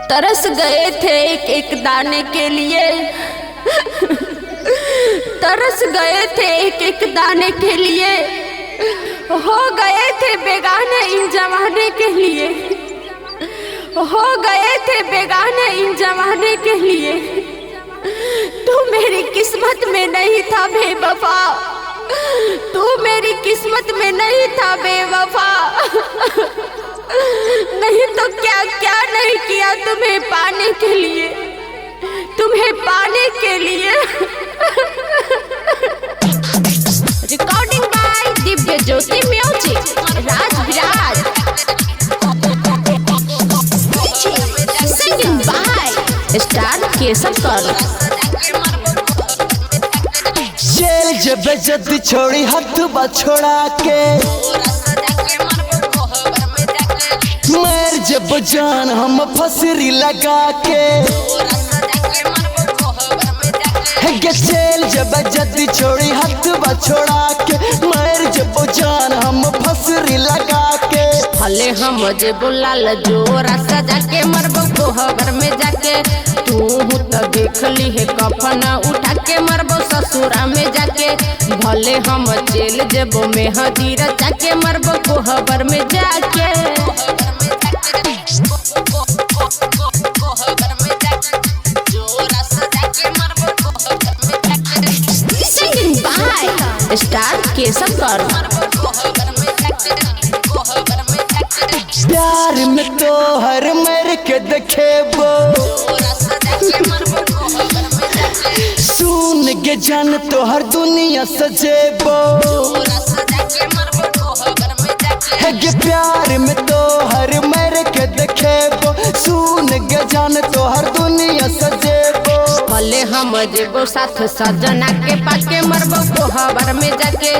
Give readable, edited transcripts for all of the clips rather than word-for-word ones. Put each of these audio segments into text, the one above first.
तरस गए थे एक एक दाने के लिए, तरस गए थे एक एक दाने के लिए, हो गए थे बेगाने इन जमाने के लिए, हो गए थे बेगाने इन जमाने के लिए। तू मेरी किस्मत में नहीं था बेवफा, तू मेरी किस्मत में नहीं था बेवफा। नहीं तो क्या क्या नहीं किया तुम्हें पाने के लिए, तुम्हें पाने के लिए। Recording by Divya Jyoti music, Raj Viraj. Singing by star Keshav Kar. Jail जब जद छोड़ी हाथ छोड़ा के, मर जब जान हम फसरी लगा के। जेल जब जद छोड़ी हाथ छोड़ा के, मर जब जान हम फसरी लगा के। भले हम जे बुलाल जोरा सजा के, मरबो कोहबर में जाके। तू तो देख ली है कफन उठा के, मरबो ससुरा में जाके। भले हम जेल जेबो में हदीर जाके, मरबो कोहबर में जाके। सिंगिंग बाय स्टार केसव कर। प्यार में तो हर मर के देखेबो, सुन के जान तो हर दुनिया सजेबो। है प्यार में तो हर मर के देखेबो, सुन के जान तो हर दुनिया सजेबो। भले हम जेबो साथ सजना के पाके, मरबो कोहबर में जाके।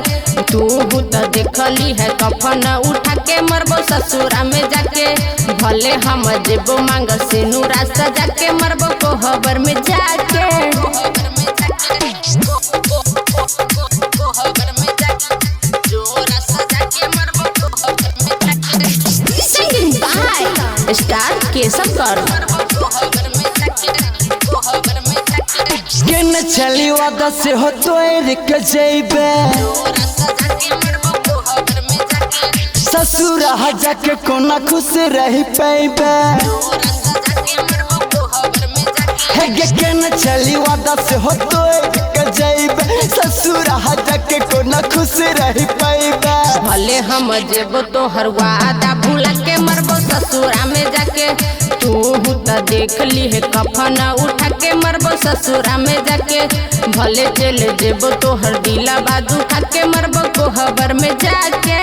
तू तो देखली है कफन उठा के, मरबो ससुरा में जाके। भले हम जेबो मांग से नूरा सजा के, मरबो कोहबर में जाके। सिंगिंग बाय स्टार केसव कर। न चली वादा से हो तो जेबे, ससुरा जाके कोना खुश रही पैबे। है न चली वादा से हो तो जेबे, ससुरा जाके कोना खुश रही पैबे। भले हम जेबो तो हर वादा भूला के, मरबो ससुरा में जाके। तू तो देख ली है कफन उठा के, मरबो ससुरा में जाके। भले चले जेबो तो हर दिला बादू खा के, मरबो कोहबर में जाके।